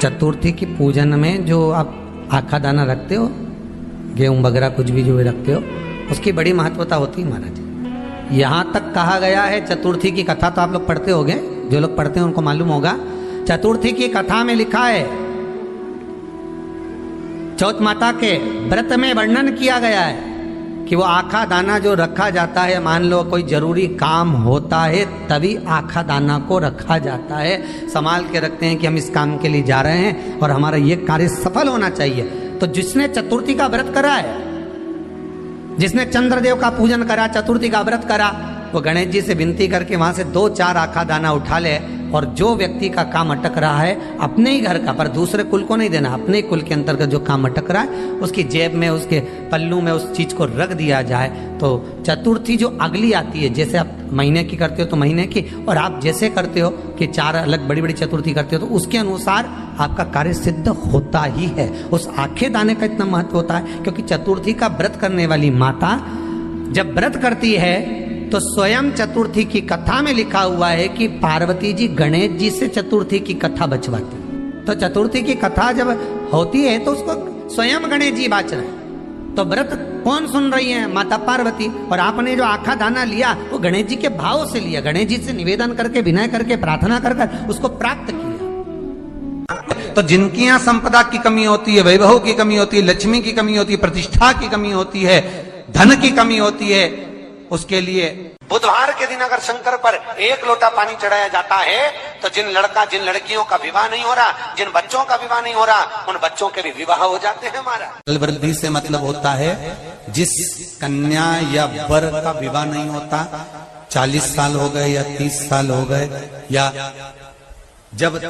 चतुर्थी की पूजन में जो आप आखा दाना रखते हो, गेहूं वगैरह कुछ भी जो भी रखते हो, उसकी बड़ी महत्वता होती है महाराज। यहाँ तक कहा गया है, चतुर्थी की कथा तो आप लोग पढ़ते होंगे, जो लोग पढ़ते हैं उनको मालूम होगा। चतुर्थी की कथा में लिखा है, चौथ माता के व्रत में वर्णन किया गया है कि वो आखा दाना जो रखा जाता है, मान लो कोई जरूरी काम होता है तभी आखा दाना को रखा जाता है, संभाल के रखते हैं कि हम इस काम के लिए जा रहे हैं और हमारा ये कार्य सफल होना चाहिए। तो जिसने चतुर्थी का व्रत करा है, जिसने चंद्रदेव का पूजन करा, चतुर्थी का व्रत करा, वो गणेश जी से विनती करके वहां से 2-4 आखा दाना उठा ले, और जो व्यक्ति का काम अटक रहा है अपने ही घर का, पर दूसरे कुल को नहीं देना, अपने कुल के अंतर्गत जो काम अटक रहा है उसकी जेब में, उसके पल्लू में उस चीज को रख दिया जाए। तो चतुर्थी जो अगली आती है, जैसे आप महीने की करते हो तो महीने की, और आप जैसे करते हो कि 4 अलग बड़ी बड़ी चतुर्थी करते हो तो उसके अनुसार आपका कार्य सिद्ध होता ही है। उस आखे दाने का इतना महत्व होता है क्योंकि चतुर्थी का व्रत करने वाली माता जब व्रत करती है तो स्वयं चतुर्थी की कथा में लिखा हुआ है कि पार्वती जी गणेश जी से चतुर्थी की कथा बचवाती। तो चतुर्थी की कथा जब होती है तो उसको स्वयं गणेश जी बाच रहे हैं। तो व्रत कौन सुन रही है? माता पार्वती। और आपने जो आखा दाना लिया वो गणेश जी के भाव से लिया, गणेश जी से निवेदन करके, विनय करके, प्रार्थना कर उसको प्राप्त किया। तो जिनकी यहाँ संपदा की कमी होती है, वैभव की कमी होती है, लक्ष्मी की कमी होती है, प्रतिष्ठा की कमी होती है, धन की कमी होती है, उसके लिए बुधवार के दिन अगर शंकर पर 1 लोटा पानी चढ़ाया जाता है तो जिन लड़कियों का विवाह नहीं हो रहा, जिन बच्चों का विवाह नहीं हो रहा, उन बच्चों के भी विवाह हो जाते हैं। हमारा वृद्धि से मतलब होता है जिस कन्या या वर का विवाह नहीं होता, 40 साल हो गए या 30 साल हो गए, या जब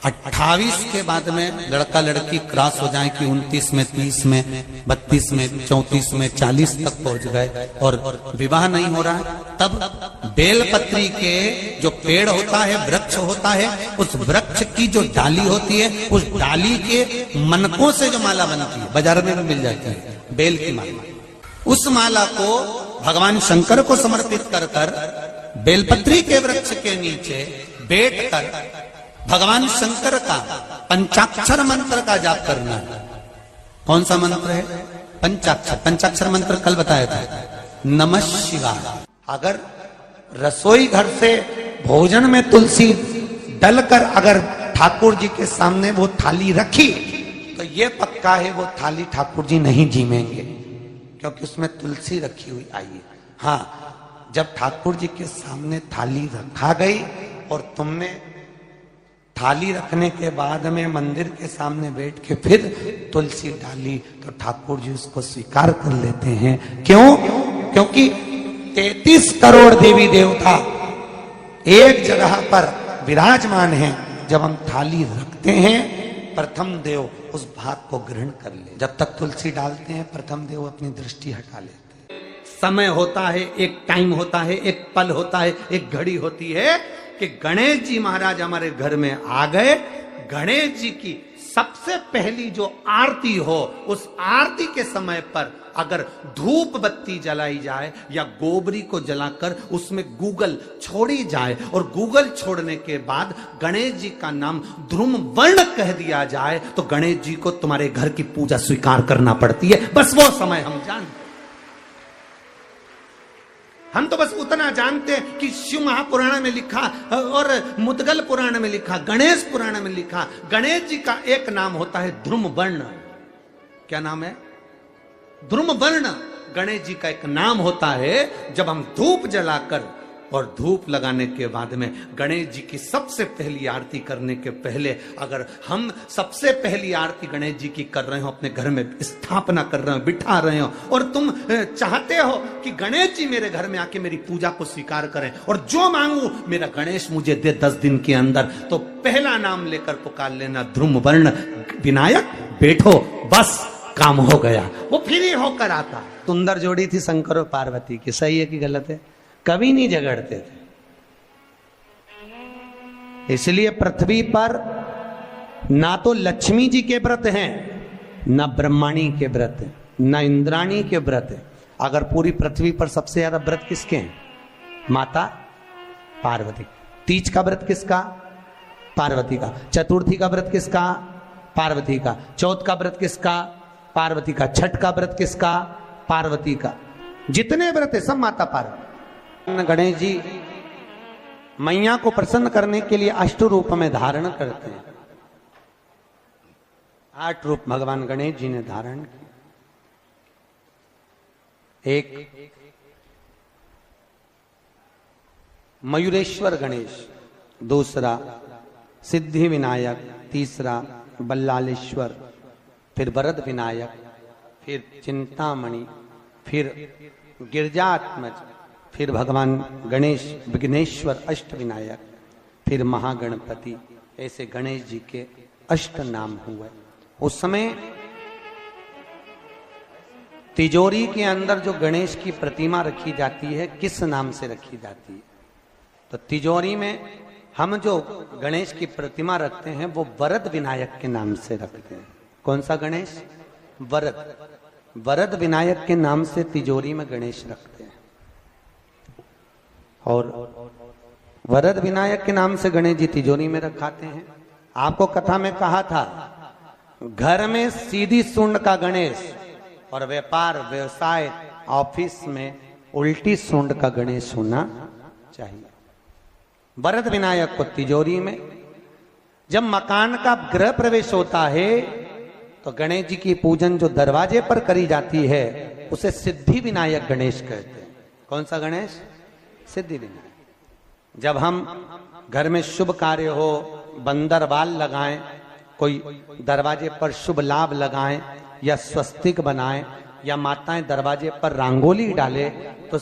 28 के बाद में लड़का लड़की क्रॉस हो जाए कि 29 में, 30 में, 32 में, 34 में, 40 तक पहुंच गए और विवाह नहीं हो रहा है, तब बेलपत्री के जो पेड़ होता है, वृक्ष होता है, उस वृक्ष की जो डाली होती है, उस डाली के मनकों से जो माला बनती है, बाजार में भी मिल जाती है बेल की माला, उस माला को भगवान शंकर को समर्पित कर कर बेलपत्री के वृक्ष के नीचे बैठ कर भगवान शंकर का पंचाक्षर मंत्र का जाप करना है। कौन सा मंत्र है? पंचाक्षर। पंचाक्षर मंत्र कल बताया था, नमः शिवाय। अगर रसोई घर से भोजन में तुलसी डलकर अगर ठाकुर जी के सामने वो थाली रखी तो ये पक्का है वो थाली ठाकुर जी नहीं जीमेंगे, क्योंकि उसमें तुलसी रखी हुई आई है। हाँ, जब ठाकुर जी के सामने थाली रखा गई और तुमने थाली रखने के बाद में मंदिर के सामने बैठ के फिर तुलसी डाली तो ठाकुर जी उसको स्वीकार कर लेते हैं। क्यों? क्योंकि 33 करोड़ देवी देवता एक जगह पर विराजमान हैं। जब हम थाली रखते हैं, प्रथम देव उस भाग को ग्रहण कर ले। जब तक तुलसी डालते हैं, प्रथम देव अपनी दृष्टि हटा लेते हैं। समय होता है, एक टाइम होता है, एक पल होता है, एक घड़ी होती है कि गणेश जी महाराज हमारे घर में आ गए। गणेश जी की सबसे पहली जो आरती हो, उस आरती के समय पर अगर धूप बत्ती जलाई जाए या गोबरी को जलाकर उसमें गूगल छोड़ी जाए और गूगल छोड़ने के बाद गणेश जी का नाम ध्रुम वर्ण कह दिया जाए तो गणेश जी को तुम्हारे घर की पूजा स्वीकार करना पड़ती है। बस वो समय हम जानते, हम तो बस उतना जानते हैं कि शिव महापुराण में लिखा और मुद्गल पुराण में लिखा, गणेश पुराण में लिखा, गणेश जी का एक नाम होता है ध्रुम वर्ण। क्या नाम है? ध्रुम वर्ण गणेश जी का एक नाम होता है। जब हम धूप जलाकर और धूप लगाने के बाद में गणेश जी की सबसे पहली आरती करने के पहले अगर हम सबसे पहली आरती गणेश जी की कर रहे हो, अपने घर में स्थापना कर रहे हो, बिठा रहे हो, और तुम चाहते हो कि गणेश जी मेरे घर में आके मेरी पूजा को स्वीकार करें और जो मांगू मेरा गणेश मुझे दे 10 दिन के अंदर, तो पहला नाम लेकर पुकार लेना ध्रुम वर्ण विनायक, बैठो, बस काम हो गया। वो फिर ही होकर आता। सुंदर जोड़ी थी शंकर और पार्वती की, सही है कि गलत है? कभी नहीं झगड़ते थे। इसलिए पृथ्वी पर ना तो लक्ष्मी जी के व्रत हैं, ना ब्रह्माणी के व्रत हैं, ना इंद्राणी के व्रत हैं। अगर पूरी पृथ्वी पर सबसे ज्यादा व्रत किसके हैं? माता पार्वती। तीज का व्रत किसका? पार्वती का। चतुर्थी का व्रत किसका? पार्वती का। चौथ का व्रत किसका? पार्वती का। छठ का व्रत किसका? पार्वती का। जितने व्रत है सब माता पार्वती। गणेश जी मैया को प्रसन्न करने के लिए अष्ट रूप में धारण करते हैं। 8 रूप भगवान गणेश जी ने धारण किए। एक मयूरेश्वर गणेश, दूसरा सिद्धि विनायक, तीसरा बल्लालेश्वर, फिर वरद विनायक, फिर चिंतामणि, फिर गिरजात्मज, फिर भगवान गणेश विघ्नेश्वर अष्ट विनायक, फिर महागणपति। ऐसे गणेश जी के अष्ट नाम हुए। उस समय तिजोरी के अंदर जो गणेश की प्रतिमा रखी जाती है किस नाम से रखी जाती है? तो तिजोरी में हम जो गणेश की प्रतिमा रखते हैं वो वरद विनायक के नाम से रखते हैं। कौन सा गणेश? वरद। वरद विनायक के नाम से तिजोरी में गणेश रखते हैं। और वरद विनायक के नाम से गणेश जी तिजोरी में रखाते हैं। आपको कथा में कहा था घर में सीधी सूंड का गणेश और व्यापार व्यवसाय ऑफिस में उल्टी सूंड का गणेश होना चाहिए। वरद विनायक को तिजोरी में। जब मकान का गृह प्रवेश होता है तो गणेश जी की पूजन जो दरवाजे पर करी जाती है उसे सिद्धि विनायक गणेश कहते हैं। कौन सा गणेश? सिद्धि विनायक। जब हम घर में शुभ कार्य हो, बंदरवाल लगाएं, कोई दरवाजे पर शुभ लाभ लगाएं या स्वस्तिक बनाएं या माताएं दरवाजे पर रंगोली डाले तो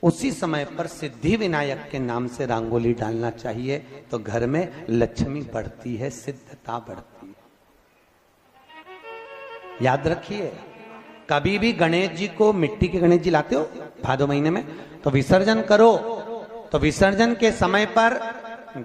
उसी समय पर सिद्धि विनायक के नाम से रंगोली डालना चाहिए। तो घर में लक्ष्मी बढ़ती है, सिद्धता बढ़ती है। याद रखिए, कभी भी गणेश जी को, मिट्टी के गणेश जी लाते हो भादो महीने में, तो विसर्जन करो तो विसर्जन के समय पर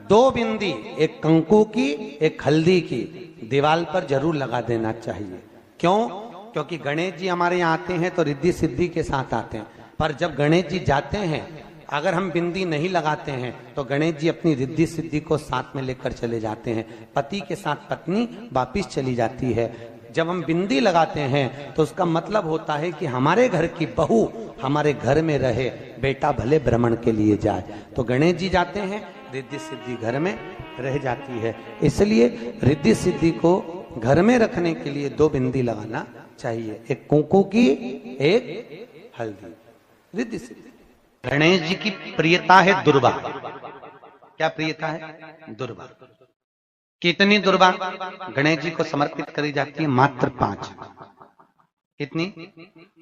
2 बिंदी, एक कंकु की एक हल्दी की, दीवार पर जरूर लगा देना चाहिए। क्यों? क्योंकि गणेश जी हमारे यहाँ आते हैं तो रिद्धि सिद्धि के साथ आते हैं। पर जब गणेश जी जाते हैं, अगर हम बिंदी नहीं लगाते हैं तो गणेश जी अपनी रिद्धि सिद्धि को साथ में लेकर चले जाते हैं। पति के साथ पत्नी वापिस चली जाती है। जब हम बिंदी लगाते हैं तो उसका मतलब होता है कि हमारे घर की बहू हमारे घर में रहे, बेटा भले भ्रमण के लिए जाए। तो गणेश जी जाते हैं, रिद्धि सिद्धि घर में रह जाती है। इसलिए रिद्धि सिद्धि को घर में रखने के लिए 2 बिंदी लगाना चाहिए, एक कुंकू की, एक हल्दी। रिद्धि सिद्धि। गणेश जी की प्रियता है दुर्वा। क्या प्रियता है? दुर्वा। कितनी दुर्वा गणेश जी को समर्पित करी जाती है? मात्र 5। कितनी?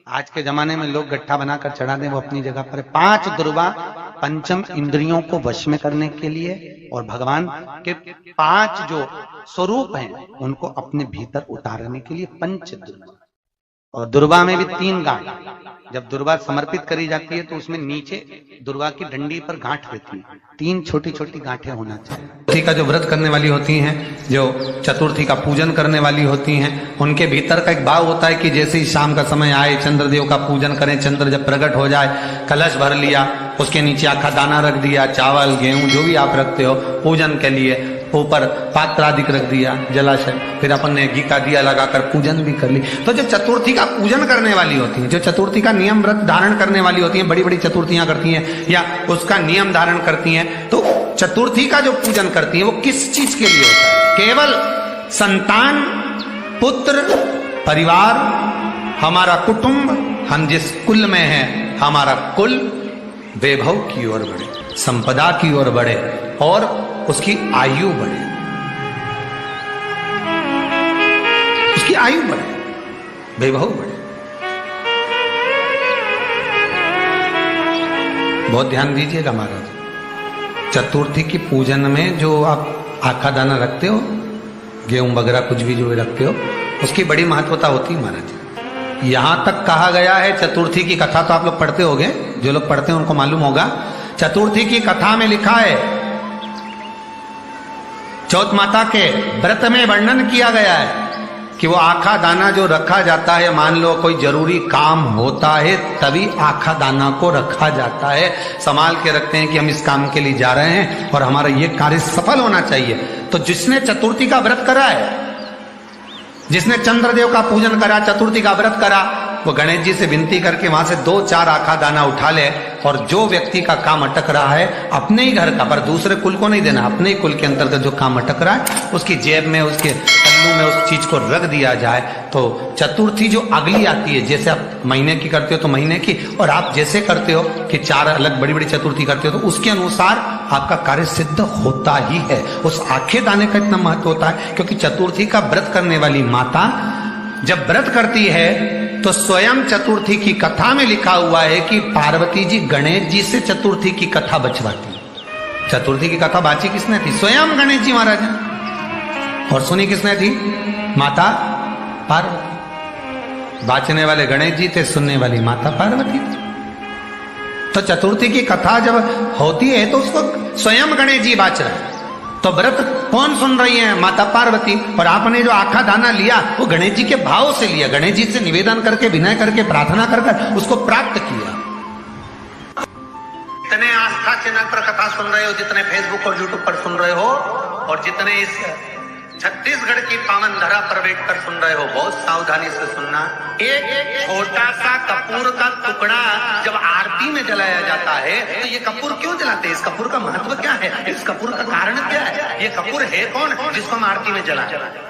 आज के जमाने में लोग गट्ठा बनाकर चढ़ा दें, वो अपनी जगह पर। 5 दुर्वा पंचम इंद्रियों को वश में करने के लिए और भगवान के 5 जो स्वरूप हैं उनको अपने भीतर उतारने के लिए 5 दुर्वा। और दुर्वा में भी 3 गांठ। जब दुर्वा समर्पित करी जाती है तो उसमें नीचे दुर्वा की डंडी पर गांठ रहती है, 3 छोटी छोटी गांठें होना चाहिए। चतुर्थी का जो व्रत करने वाली होती हैं, जो चतुर्थी का पूजन करने वाली होती हैं, उनके भीतर का एक भाव होता है कि जैसे ही शाम का समय आए चंद्रदेव का पूजन करें। चंद्र जब प्रकट हो जाए, कलश भर लिया, उसके नीचे आखा दाना रख दिया, चावल गेहूं जो भी आप रखते हो पूजन के लिए, ऊपर पात्र आदि रख दिया, जलाशय, फिर अपन ने घी का दिया लगाकर पूजन भी कर ली। तो जो चतुर्थी का पूजन करने वाली होती है, जो चतुर्थी का नियम व्रत धारण करने वाली होती हैं, बड़ी बड़ी चतुर्थियां करती हैं या उसका नियम धारण करती हैं, तो चतुर्थी का जो पूजन करती हैं वो किस चीज के लिए होता है? केवल संतान, पुत्र, परिवार, हमारा कुटुंब, हम जिस कुल में हैं, हमारा कुल वैभव की ओर बढ़े, संपदा की ओर बढ़े और उसकी आयु बढ़े, उसकी आयु बढ़े, वैभव बढ़े। बहुत ध्यान दीजिएगा महाराज। चतुर्थी की पूजन में जो आप आखा दाना रखते हो, गेहूं वगैरह कुछ भी जो रखते हो, उसकी बड़ी महत्वता होती है महाराज। यहां तक कहा गया है, चतुर्थी की कथा तो आप लोग पढ़ते होंगे, जो लोग पढ़ते हैं उनको मालूम होगा। चतुर्थी की कथा में लिखा है, चौथ माता के व्रत में वर्णन किया गया है कि वो आखा दाना जो रखा जाता है, मान लो कोई जरूरी काम होता है तभी आखा दाना को रखा जाता है। संभाल के रखते हैं कि हम इस काम के लिए जा रहे हैं और हमारा ये कार्य सफल होना चाहिए। तो जिसने चतुर्थी का व्रत करा है, जिसने चंद्रदेव का पूजन करा, चतुर्थी का व्रत करा, वो गणेश जी से विनती करके वहां से 2-4 आखा दाना उठा ले, और जो व्यक्ति का काम अटक रहा है अपने ही घर का, पर दूसरे कुल को नहीं देना, अपने ही कुल के अंतर्गत जो काम अटक रहा है उसकी जेब में, उसके पल्लू में उस चीज को रख दिया जाए, तो चतुर्थी जो अगली आती है, जैसे आप महीने की करते हो तो महीने की, और आप जैसे करते हो कि 4 अलग बड़ी बड़ी चतुर्थी करते हो, तो उसके अनुसार आपका कार्य सिद्ध होता ही है। उस आखे दाने का इतना महत्व होता है क्योंकि चतुर्थी का व्रत करने वाली माता जब व्रत करती है तो स्वयं चतुर्थी की कथा में लिखा हुआ है कि पार्वती जी गणेश जी से चतुर्थी की कथा बचवाती। चतुर्थी की कथा बाची किसने थी? स्वयं गणेश जी महाराज ने। और सुनी किसने थी? माता पार्वती। बाचने वाले गणेश जी थे, सुनने वाली माता पार्वती थी। तो चतुर्थी की कथा जब होती है तो उसको स्वयं गणेश जी बाच रहे हैं, तो व्रत कौन सुन रही है? माता पार्वती। और आपने जो आखा दाना लिया वो गणेश जी के भाव से लिया, गणेश जी से निवेदन करके, विनय करके, प्रार्थना कर उसको प्राप्त किया। जितने आस्था चैनल पर कथा सुन रहे हो, जितने फेसबुक और यूट्यूब पर सुन रहे हो, और जितने इस छत्तीसगढ़ की पावन धरा पर बैठकर सुन रहे हो, बहुत सावधानी से सुनना। एक छोटा सा कपूर का टुकड़ा जब आरती में जलाया जाता है तो ये कपूर क्यों जलाते हैं? इस कपूर का महत्व क्या है? इस कपूर का कारण क्या है? ये कपूर है कौन जिसको हम आरती में जलाते हैं?